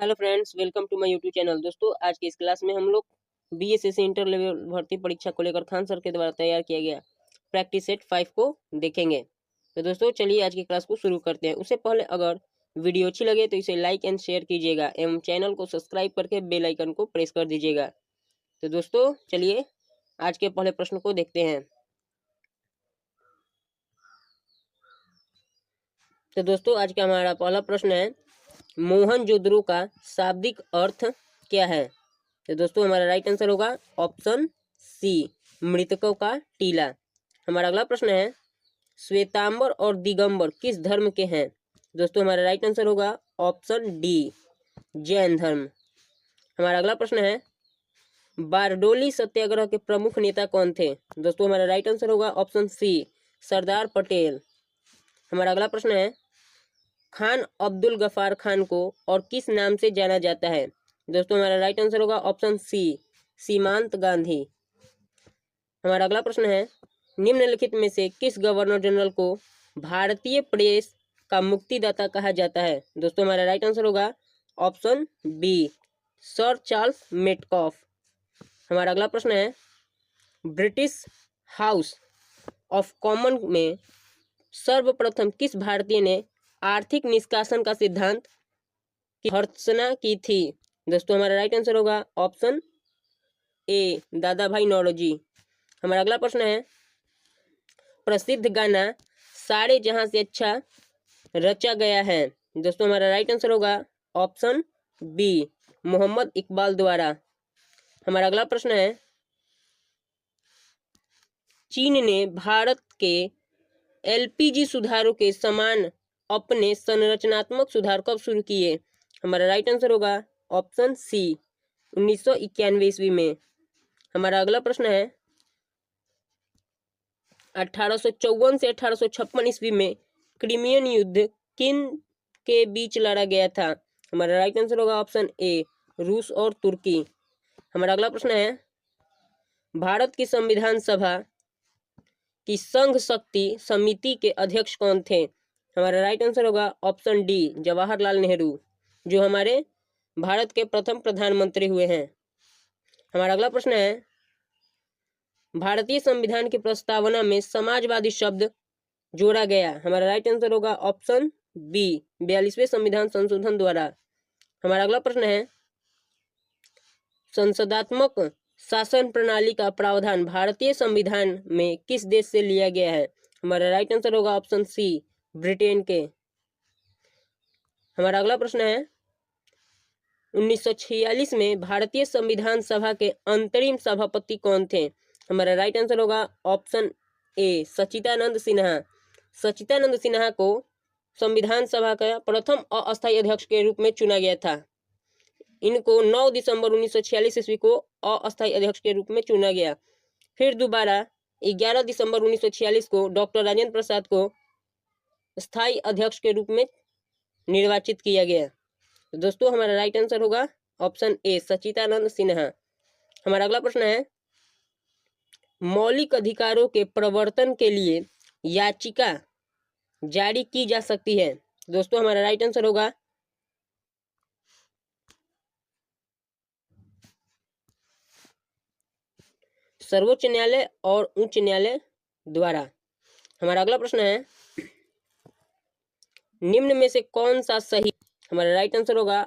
Hello friends, welcome to my YouTube channel. दोस्तों, आज की इस क्लास में हम लोग बीएसएससी इंटर लेवल भर्ती परीक्षा को लेकर खान सर के द्वारा तैयार किया गया प्रैक्टिस सेट 5 को देखेंगे। तो दोस्तों, चलिए आज की क्लास को शुरू करते हैं। उससे पहले अगर वीडियो अच्छी लगे तो इसे लाइक एंड शेयर कीजिएगा एवं चैनल को सब्सक्राइब करके बेल आइकन को प्रेस कर दीजिएगा। तो दोस्तों, चलिए आज के पहले प्रश्न को देखते हैं। तो दोस्तों, आज का हमारा पहला प्रश्न है, मोहनजोदड़ो का शाब्दिक अर्थ क्या है? तो दोस्तों, हमारा राइट आंसर होगा ऑप्शन सी, मृतकों का टीला। हमारा अगला प्रश्न है, श्वेतांबर और दिगंबर किस धर्म के हैं? दोस्तों, हमारा राइट आंसर होगा ऑप्शन डी, जैन धर्म। हमारा अगला प्रश्न है, बारडोली सत्याग्रह के प्रमुख नेता कौन थे? दोस्तों, हमारा राइट आंसर होगा ऑप्शन सी, सरदार पटेल। हमारा अगला प्रश्न है, खान अब्दुल गफ्फार खान को और किस नाम से जाना जाता है? दोस्तों, हमारा राइट आंसर होगा ऑप्शन सी, सीमांत गांधी। हमारा अगला प्रश्न है, निम्नलिखित में से किस गवर्नर जनरल को भारतीय प्रेस का मुक्तिदाता कहा जाता है? दोस्तों, हमारा राइट आंसर होगा option B, sir Charles Metcalfe. हमारा अगला प्रश्न है, ब्रिटिश हाउस ऑफ कॉमन में सर्वप्रथम किस भारतीय ने आर्थिक निष्कासन का सिद्धांत की भर्त्सना की थी? दोस्तों, हमारा राइट आंसर होगा ऑप्शन ए, दादा भाई नौरोजी। हमारा अगला प्रश्न है, प्रसिद्ध गाना सारे जहां से अच्छा रचा गया है? दोस्तों, हमारा राइट आंसर होगा ऑप्शन बी, मोहम्मद इकबाल द्वारा। हमारा अगला प्रश्न है, चीन ने भारत के एलपीजी सुधारों के समान अपने संरचनात्मक सुधार कब शुरू किए? हमारा राइट आंसर होगा ऑप्शन सी, 1991 ईस्वी में। हमारा अगला प्रश्न है, 1854 से 1856 ईस्वी में क्रीमियन युद्ध किन के बीच लड़ा गया था? हमारा राइट आंसर होगा ऑप्शन ए, रूस और तुर्की। हमारा अगला प्रश्न है, भारत की संविधान सभा की संघ शक्ति समिति के अध्यक्ष कौन थे? हमारा राइट आंसर होगा ऑप्शन डी, जवाहरलाल नेहरू, जो हमारे भारत के प्रथम प्रधानमंत्री हुए हैं। हमारा अगला प्रश्न है, भारतीय संविधान की प्रस्तावना में समाजवादी शब्द जोड़ा गया। हमारा राइट आंसर होगा ऑप्शन बी, 42वें संविधान संशोधन द्वारा। हमारा अगला प्रश्न है, संसदात्मक शासन प्रणाली का प्रावधान भारतीय संविधान में किस देश से लिया गया है? हमारा राइट आंसर होगा ऑप्शन सी, ब्रिटेन के। हमारा अगला प्रश्न है, 1946 में भारतीय संविधान सभा के अंतरिम सभापति कौन थे? हमारा राइट आंसर होगा ऑप्शन ए, सच्चिदानंद सिन्हा। सच्चिदानंद सिन्हा को संविधान सभा का प्रथम अस्थायी अध्यक्ष के रूप में चुना गया था। इनको 9 दिसंबर 1946 ईस्वी को अस्थायी अध्यक्ष के रूप में चुना गया। फिर दोबारा 11 दिसंबर 1946 को डॉक्टर राजेंद्र प्रसाद को स्थायी अध्यक्ष के रूप में निर्वाचित किया गया। तो दोस्तों, हमारा राइट आंसर होगा ऑप्शन ए, सच्चिदानंद सिन्हा। हमारा अगला प्रश्न है, मौलिक अधिकारों के प्रवर्तन के लिए याचिका जारी की जा सकती है? दोस्तों, हमारा राइट आंसर होगा सर्वोच्च न्यायालय और उच्च न्यायालय द्वारा। हमारा अगला प्रश्न है, निम्न में से कौन सा सही? हमारा राइट आंसर होगा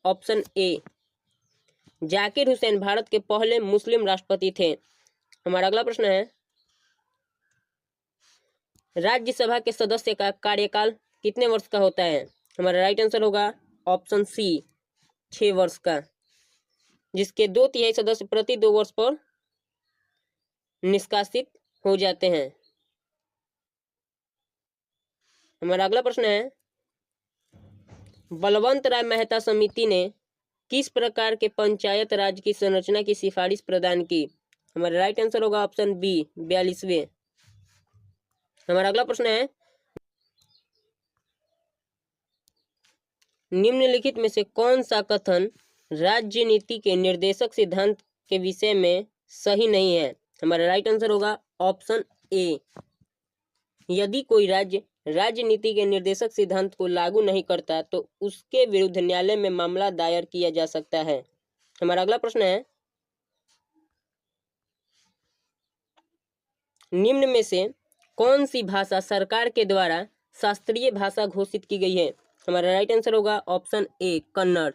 ऑप्शन ए, जाकिर हुसैन भारत के पहले मुस्लिम राष्ट्रपति थे। हमारा अगला प्रश्न है, राज्यसभा के सदस्य का कार्यकाल कितने वर्ष का होता है? हमारा राइट आंसर होगा ऑप्शन सी, 6 वर्ष का, जिसके 2/3 सदस्य प्रति 2 वर्ष पर निष्कासित हो जाते हैं। हमारा अगला प्रश्न है, बलवंत राय मेहता समिति ने किस प्रकार के पंचायत राज की संरचना की सिफारिश प्रदान की? हमारा राइट आंसर होगा ऑप्शन बी, 42वें। हमारा अगला प्रश्न है, निम्नलिखित में से कौन सा कथन राज्य नीति के निर्देशक सिद्धांत के विषय में सही नहीं है? हमारा राइट आंसर होगा ऑप्शन ए, यदि कोई राज्य राजनीति के निर्देशक सिद्धांत को लागू नहीं करता तो उसके विरुद्ध न्यायालय में मामला दायर किया जा सकता है। हमारा अगला प्रश्न है, निम्न में से कौन सी भाषा सरकार के द्वारा शास्त्रीय भाषा घोषित की गई है? हमारा राइट आंसर होगा ऑप्शन ए कन्नड़।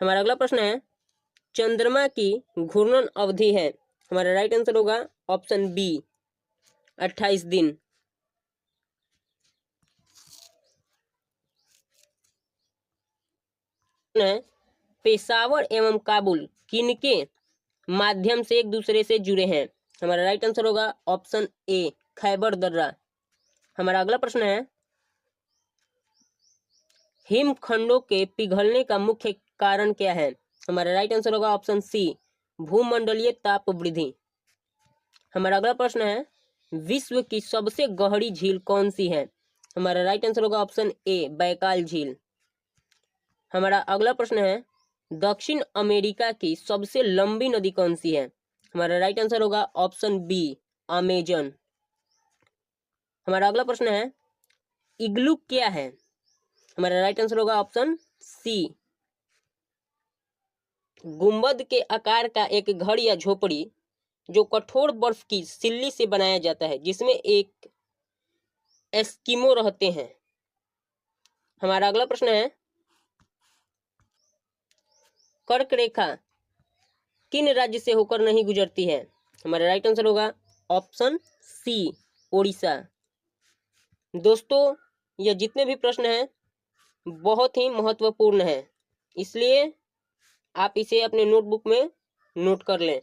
हमारा अगला प्रश्न है, चंद्रमा की घूर्णन अवधि है? हमारा राइट आंसर होगा ऑप्शन बी 28 दिन। पेशावर एवं काबुल किनके माध्यम से एक दूसरे से जुड़े हैं? हमारा राइट आंसर होगा ऑप्शन ए खैबर दर्रा। हमारा अगला प्रश्न है, हिमखंडों के पिघलने का मुख्य कारण क्या है? हमारा राइट आंसर होगा ऑप्शन सी भूमंडलीय ताप वृद्धि। हमारा अगला प्रश्न है, विश्व की सबसे गहरी झील कौन सी है? हमारा राइट आंसर होगा ऑप्शन ए बैकाल झील। हमारा अगला प्रश्न है, दक्षिण अमेरिका की सबसे लंबी नदी कौन सी है? हमारा राइट आंसर होगा ऑप्शन बी अमेजन। हमारा अगला प्रश्न है, इग्लू क्या है? हमारा राइट आंसर होगा ऑप्शन सी गुंबद के आकार का एक घर या झोपड़ी जो कठोर बर्फ की सिल्ली से बनाया जाता है, जिसमें एक एस्किमो रहते हैं। हमारा अगला प्रश्न है, कर्क रेखा किन राज्य से होकर नहीं गुजरती है? हमारा राइट आंसर होगा ऑप्शन सी ओडिशा। दोस्तों, यह जितने भी प्रश्न हैं बहुत ही महत्वपूर्ण है, इसलिए आप इसे अपने नोटबुक में नोट कर लें।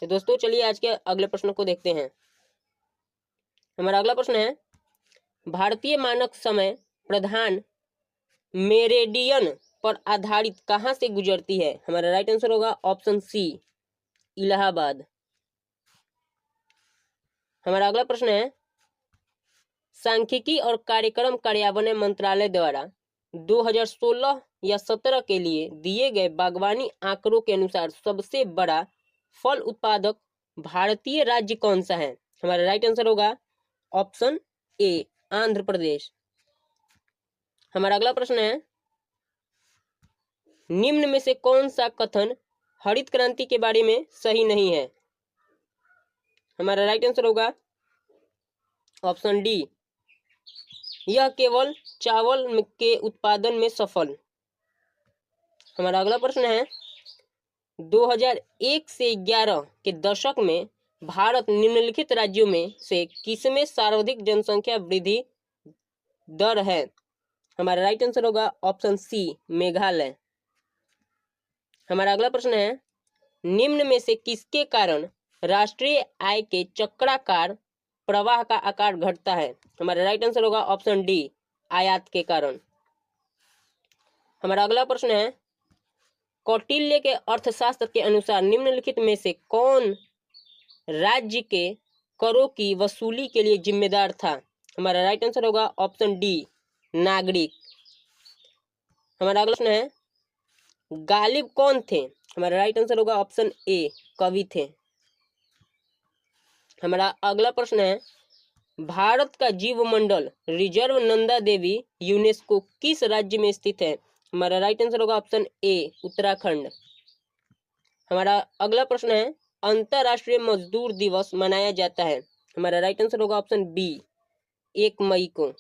तो दोस्तों चलिए आज के अगले प्रश्न को देखते हैं। हमारा अगला प्रश्न है, भारतीय मानक समय प्रधान मेरेडियन पर आधारित कहाँ से गुजरती है? हमारा राइट आंसर होगा ऑप्शन सी इलाहाबाद। हमारा अगला प्रश्न है, सांख्यिकी और कार्यक्रम कार्यान्वयन मंत्रालय द्वारा 2016 या 17 के लिए दिए गए बागवानी आंकड़ों के अनुसार सबसे बड़ा फल उत्पादक भारतीय राज्य कौन सा है? हमारा राइट आंसर होगा ऑप्शन ए आंध्र प्रदेश। हमारा अगला प्रश्न है, निम्न में से कौन सा कथन हरित क्रांति के बारे में सही नहीं है? हमारा राइट आंसर होगा ऑप्शन डी यह केवल चावल के उत्पादन में सफल। हमारा अगला प्रश्न है, 2001 से 11 के दशक में भारत निम्नलिखित राज्यों में से किसमें सर्वाधिक जनसंख्या वृद्धि दर है? हमारा राइट आंसर होगा ऑप्शन सी मेघालय। हमारा अगला प्रश्न है, निम्न में से किसके कारण राष्ट्रीय आय के चक्राकार प्रवाह का आकार घटता है? हमारा राइट आंसर होगा ऑप्शन डी आयात के कारण। हमारा अगला प्रश्न है, कौटिल्य के अर्थशास्त्र के अनुसार निम्नलिखित में से कौन राज्य के करों की वसूली के लिए जिम्मेदार था? हमारा राइट आंसर होगा ऑप्शन डी नागरिक। हमारा अगला प्रश्न है, गालिब कौन थे? हमारा राइट आंसर होगा ऑप्शन ए कवि थे। हमारा अगला प्रश्न है, भारत का जीवमंडल रिजर्व नंदा देवी यूनेस्को किस राज्य में स्थित है? हमारा राइट आंसर होगा ऑप्शन ए उत्तराखंड। हमारा अगला प्रश्न है, अंतर्राष्ट्रीय मजदूर दिवस मनाया जाता है? हमारा राइट आंसर होगा ऑप्शन बी 1 मई को।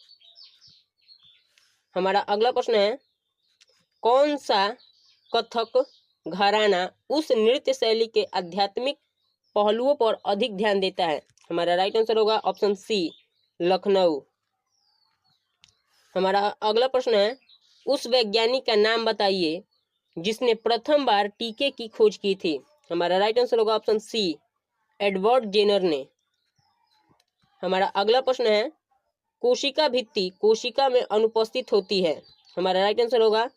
हमारा अगला प्रश्न है, कौन सा कथक घराना उस नृत्य शैली के आध्यात्मिक पहलुओं पर अधिक ध्यान देता है? हमारा राइट आंसर होगा ऑप्शन सी लखनऊ। हमारा अगला प्रश्न है, उस वैज्ञानिक का नाम बताइए जिसने प्रथम बार टीके की खोज की थी? हमारा राइट आंसर होगा ऑप्शन सी एडवर्ड जेनर ने। हमारा अगला प्रश्न है, कोशिका भित्ति कोशिका में अनुपस्थित होती है? हमारा राइट आंसर होगा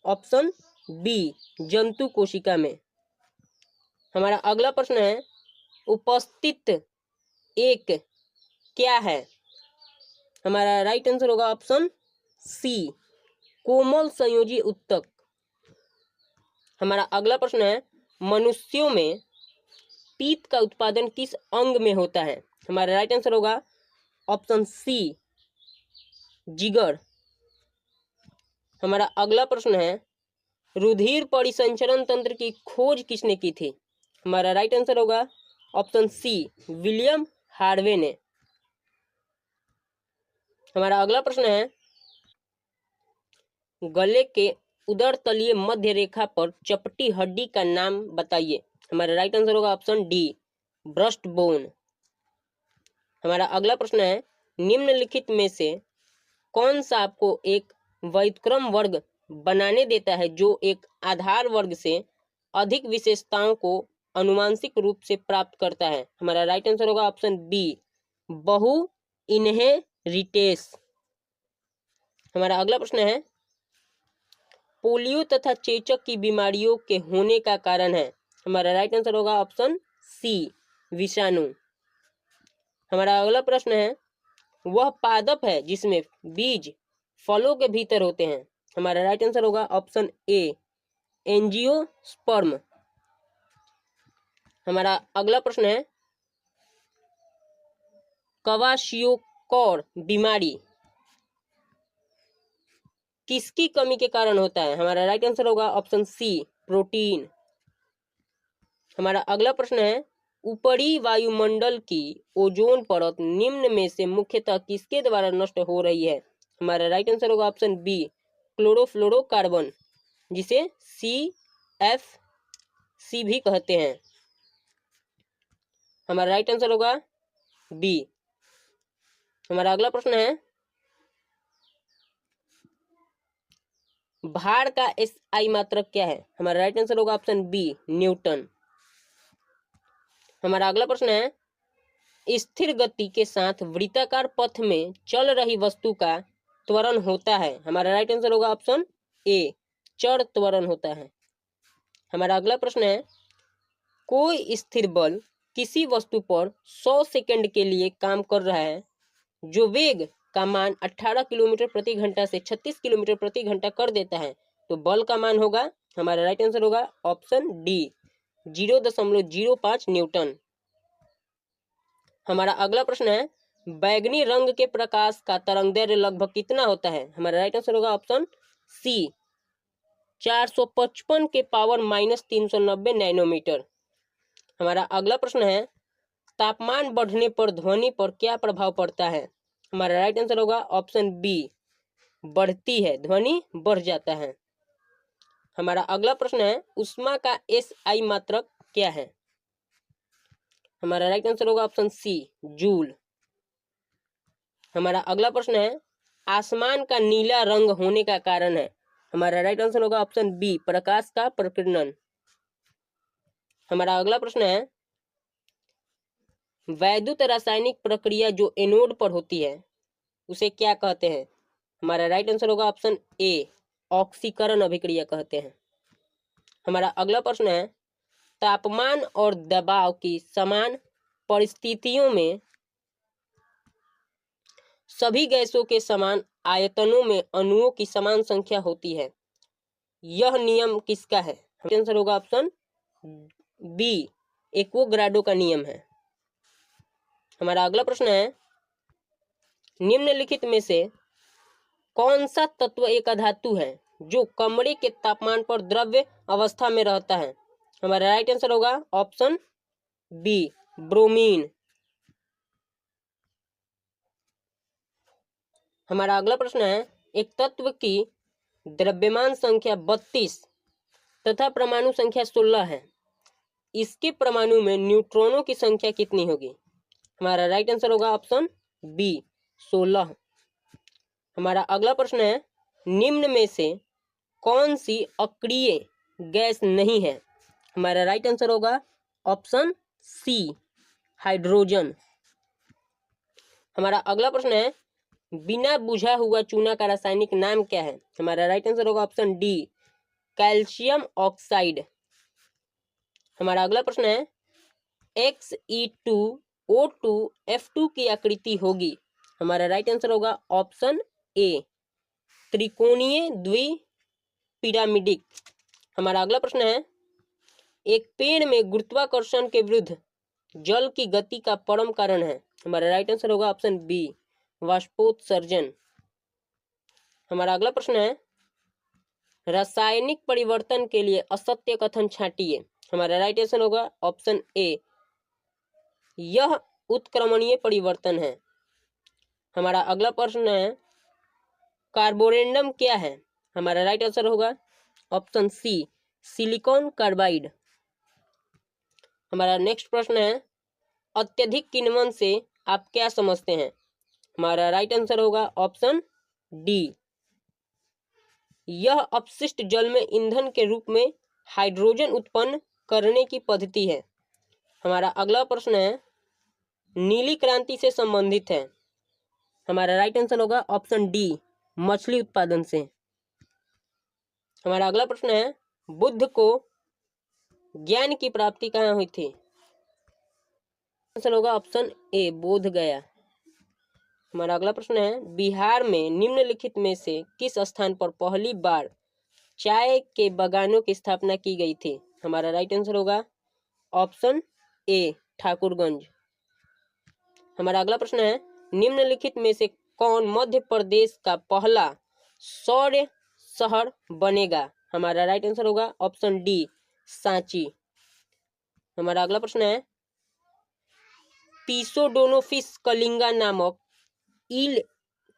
ऑप्शन बी जंतु कोशिका में। हमारा अगला प्रश्न है, उपस्थित एक क्या है? हमारा राइट आंसर होगा ऑप्शन सी कोमल संयोजी उत्तक। हमारा अगला प्रश्न है, मनुष्यों में पीत का उत्पादन किस अंग में होता है? हमारा राइट आंसर होगा ऑप्शन सी जिगर। हमारा अगला प्रश्न है रुधिर परिसंचरण तंत्र की खोज किसने की थी? हमारा राइट आंसर होगा ऑप्शन सी विलियम हार्वे ने। हमारा अगला प्रश्न है गले के उदर तलीय मध्य रेखा पर चपटी हड्डी का नाम बताइए। हमारा राइट आंसर होगा ऑप्शन डी ब्रेस्ट बोन। हमारा अगला प्रश्न है निम्नलिखित में से कौन सा आपको एक व्युत्क्रम वर्ग बनाने देता है जो एक आधार वर्ग से अधिक विशेषताओं को अनुवांशिक रूप से प्राप्त करता है? हमारा राइट आंसर होगा ऑप्शन बी बहु इनहेरिटेस। हमारा अगला प्रश्न है पोलियो तथा चेचक की बीमारियों के होने का कारण है? हमारा राइट आंसर होगा ऑप्शन सी विषाणु। हमारा अगला प्रश्न है वह पादप है जिसमें बीज फलों के भीतर होते हैं? हमारा राइट आंसर होगा ऑप्शन ए एंजियोस्पर्म। हमारा अगला प्रश्न है क्वाशियोकोर बीमारी किसकी कमी के कारण होता है? हमारा राइट आंसर होगा ऑप्शन सी प्रोटीन। हमारा अगला प्रश्न है ऊपरी वायुमंडल की ओजोन परत निम्न में से मुख्यतः किसके द्वारा नष्ट हो रही है? हमारा राइट आंसर होगा ऑप्शन बी क्लोरोफ्लोरोकार्बन जिसे CFC भी कहते हैं। हमारा राइट आंसर होगा बी। हमारा अगला प्रश्न है भार का SI मात्रक क्या है? हमारा राइट आंसर होगा ऑप्शन बी न्यूटन। हमारा अगला प्रश्न है स्थिर गति के साथ वृत्ताकार पथ में चल रही वस्तु का त्वरण होता है? हमारा राइट आंसर होगा ऑप्शन ए चर त्वरण होता है। हमारा अगला प्रश्न है कोई स्थिर बल किसी वस्तु पर 100 सेकंड के लिए काम कर रहा है जो वेग का मान 18 किलोमीटर प्रति घंटा से 36 किलोमीटर प्रति घंटा कर देता है तो बल का मान होगा? हमारा राइट आंसर होगा ऑप्शन डी 0.05 न्यूटन। हमारा अगला प्रश्न है बैगनी रंग के प्रकाश का तरंगदैर्घ्य लगभग कितना होता है? हमारा राइट आंसर होगा ऑप्शन सी 455 के पावर -390 नैनोमीटर। हमारा अगला प्रश्न है तापमान बढ़ने पर ध्वनि पर क्या प्रभाव पड़ता है? हमारा राइट आंसर होगा ऑप्शन बी बढ़ती है ध्वनि बढ़ जाता है। हमारा अगला प्रश्न है ऊष्मा का SI मात्रक क्या है? हमारा राइट आंसर होगा ऑप्शन सी जूल। हमारा अगला प्रश्न है आसमान का नीला रंग होने का कारण है? हमारा राइट आंसर होगा ऑप्शन बी प्रकाश का प्रकीर्णन। हमारा अगला प्रश्न है वैद्युत रासायनिक प्रक्रिया जो एनोड पर होती है उसे क्या कहते हैं? हमारा राइट आंसर होगा ऑप्शन ए ऑक्सीकरण अभिक्रिया कहते हैं। हमारा अगला प्रश्न है तापमान और दबाव की समान परिस्थितियों में सभी गैसों के समान आयतनों में अणुओं की समान संख्या होती है यह नियम किसका है? आंसर होगा ऑप्शन बी एक्वोगाड्रो का नियम है। हमारा अगला प्रश्न है निम्नलिखित में से कौन सा तत्व एक अधातु है जो कमरे के तापमान पर द्रव्य अवस्था में रहता है? हमारा राइट आंसर होगा ऑप्शन बी ब्रोमीन। हमारा अगला प्रश्न है एक तत्व की द्रव्यमान संख्या 32 तथा परमाणु संख्या 16 है इसके परमाणु में न्यूट्रॉनों की संख्या कितनी होगी? हमारा राइट आंसर होगा ऑप्शन बी 16। हमारा अगला प्रश्न है निम्न में से कौन सी अक्रिय गैस नहीं है? हमारा राइट आंसर होगा ऑप्शन सी हाइड्रोजन। हमारा अगला प्रश्न है बिना बुझा हुआ चूना का रासायनिक नाम क्या है? हमारा राइट आंसर होगा ऑप्शन डी कैल्शियम ऑक्साइड। हमारा अगला प्रश्न है Xe2O2F2 की आकृति होगी? हमारा राइट आंसर होगा ऑप्शन ए त्रिकोणीय द्विपिरामिडिक। हमारा अगला प्रश्न है एक पेड़ में गुरुत्वाकर्षण के विरुद्ध जल की गति का परम कारण है? हमारा राइट आंसर होगा ऑप्शन बी वाष्पोत्सर्जन। हमारा अगला प्रश्न है रासायनिक परिवर्तन के लिए असत्य कथन छांटिए। हमारा राइट आंसर होगा ऑप्शन ए, यह उत्क्रमणीय परिवर्तन है। हमारा अगला प्रश्न है कार्बोरेंडम क्या है। हमारा राइट आंसर होगा ऑप्शन सी, सिलिकॉन कार्बाइड। हमारा नेक्स्ट प्रश्न है अत्यधिक किण्वन से आप क्या समझते हैं। हमारा राइट आंसर होगा ऑप्शन डी, यह अपशिष्ट जल में ईंधन के रूप में हाइड्रोजन उत्पन्न करने की पद्धति है। हमारा अगला प्रश्न है नीली क्रांति से संबंधित है। हमारा राइट आंसर होगा ऑप्शन डी, मछली उत्पादन से। हमारा अगला प्रश्न है बुद्ध को ज्ञान की प्राप्ति कहाँ हुई थी। आंसर होगा ऑप्शन ए, बोध गया। हमारा अगला प्रश्न है बिहार में निम्नलिखित में से किस स्थान पर पहली बार चाय के बागानों की स्थापना की गई थी। हमारा राइट आंसर होगा ऑप्शन ए, ठाकुरगंज। हमारा अगला प्रश्न है निम्नलिखित में से कौन मध्य प्रदेश का पहला सौर शहर बनेगा। हमारा राइट आंसर होगा ऑप्शन डी, सांची। हमारा अगला प्रश्न है पीसोडोनोफिस कलिंगा नामक ईल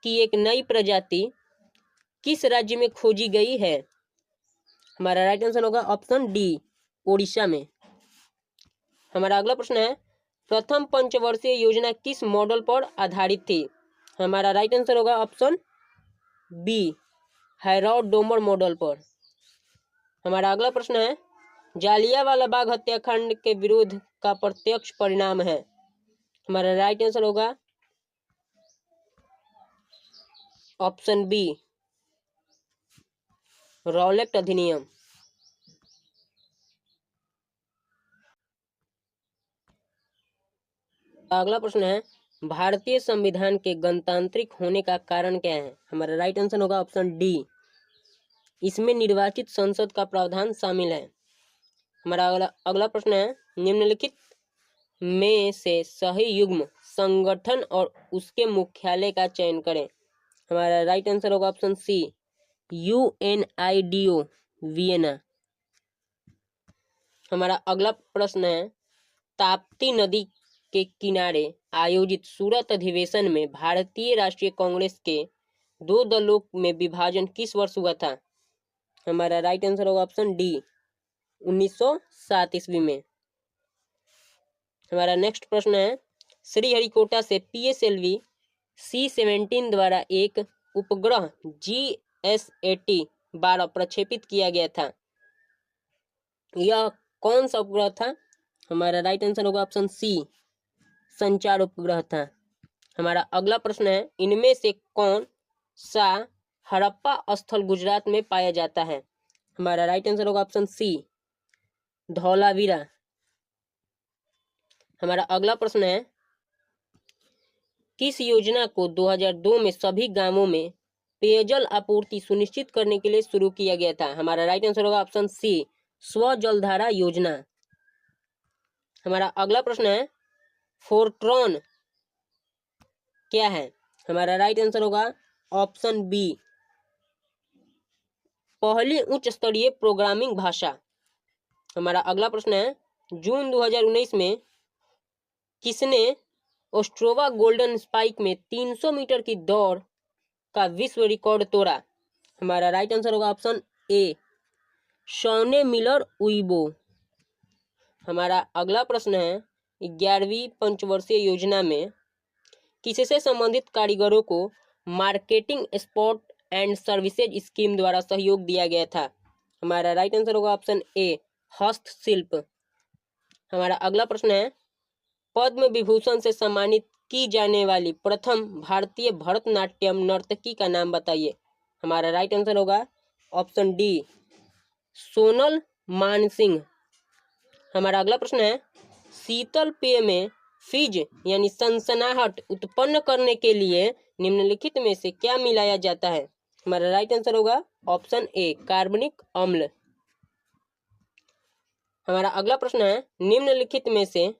की एक नई प्रजाति किस राज्य में खोजी गई है। हमारा राइट आंसर होगा ऑप्शन डी, ओडिशा में। हमारा अगला प्रश्न है प्रथम पंचवर्षीय योजना किस मॉडल पर आधारित थी। हमारा राइट आंसर होगा option B, Harrod Domar model पर। हमारा अगला प्रश्न है जालियांवाला बाग हत्याकांड के विरोध का प्रत्यक्ष परिणाम है। हमारा राइट आंसर होगा ऑप्शन बी, रॉलेट अधिनियम। अगला प्रश्न है भारतीय संविधान के गणतांत्रिक होने का कारण क्या है। हमारा राइट आंसर होगा ऑप्शन डी, इसमें निर्वाचित संसद का प्रावधान शामिल है। हमारा अगला प्रश्न है निम्नलिखित में से सही युग्म संगठन और उसके मुख्यालय का चयन करें। हमारा राइट आंसर होगा ऑप्शन सी, UNIDO वियना। हमारा अगला प्रश्न है ताप्ती नदी के किनारे आयोजित सूरत अधिवेशन में भारतीय राष्ट्रीय कांग्रेस के 2 दलों में विभाजन किस वर्ष हुआ था। हमारा राइट आंसर होगा ऑप्शन डी, 1907 ईस्वी में। हमारा नेक्स्ट प्रश्न है श्रीहरिकोटा से PSLV C-17 द्वारा एक उपग्रह GSAT-12 प्रक्षेपित किया गया था, यह कौन सा उपग्रह था। हमारा राइट आंसर होगा ऑप्शन सी, संचार उपग्रह था। हमारा अगला प्रश्न है इनमें से कौन सा हड़प्पा स्थल गुजरात में पाया जाता है। हमारा राइट आंसर होगा ऑप्शन सी, धौलावीरा। हमारा अगला प्रश्न है किस योजना को 2002 में सभी गांवों में पेयजल आपूर्ति सुनिश्चित करने के लिए शुरू किया गया था। हमारा राइट आंसर होगा ऑप्शन सी, स्वजलधारा योजना। हमारा अगला प्रश्न है फोर्ट्रॉन क्या है। हमारा राइट आंसर होगा ऑप्शन बी, पहली उच्च स्तरीय प्रोग्रामिंग भाषा। हमारा अगला प्रश्न है जून 2019 में किसने ओस्ट्रोवा गोल्डन स्पाइक में 300 मीटर की दौड़ का विश्व रिकॉर्ड तोड़ा। हमारा राइट आंसर होगा ऑप्शन ए, शॉने मिलर उइबो। हमारा अगला प्रश्न है 11वीं पंचवर्षीय योजना में किससे संबंधित कारीगरों को marketing export and services scheme द्वारा सहयोग दिया गया था। हमारा राइट आंसर होगा ऑप्शन ए, हस्तशिल्प। हमारा अगला प्रश्न है पद्म विभूषण से सम्मानित की जाने वाली प्रथम भारतीय भरतनाट्यम नर्तकी का नाम बताइए। हमारा राइट आंसर होगा ऑप्शन डी, सोनल मानसिंह। हमारा अगला प्रश्न है शीतल पेय में फिज यानी सनसनाहट उत्पन्न करने के लिए निम्नलिखित में से क्या मिलाया जाता है। हमारा राइट आंसर होगा ऑप्शन ए, कार्बनिक अम्ल। हमारा अगला प्रश्न है निम्नलिखित में से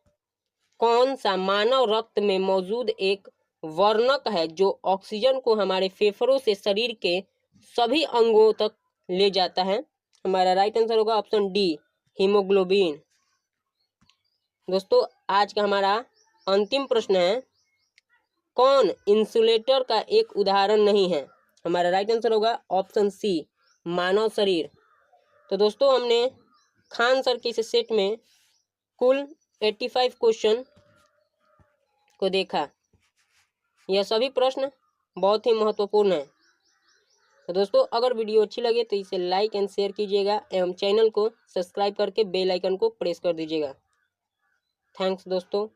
कौन सा मानव रक्त में मौजूद एक वर्णक है जो ऑक्सीजन को हमारे फेफड़ों से शरीर के सभी अंगों तक ले जाता है? हमारा राइट आंसर होगा ऑप्शन डी, हीमोग्लोबिन। दोस्तों आज का हमारा अंतिम प्रश्न है, कौन इंसुलेटर का एक उदाहरण नहीं है? हमारा राइट आंसर होगा ऑप्शन सी, मानव शरीर। तो दोस्तों हमने खान सर के इस सेट में कुल 85 क्वेश्चन को देखा। यह सभी प्रश्न बहुत ही महत्वपूर्ण है। तो दोस्तों अगर वीडियो अच्छी लगे तो इसे लाइक एंड शेयर कीजिएगा एवं चैनल को सब्सक्राइब करके बेल आइकन को प्रेस कर दीजिएगा। थैंक्स दोस्तों।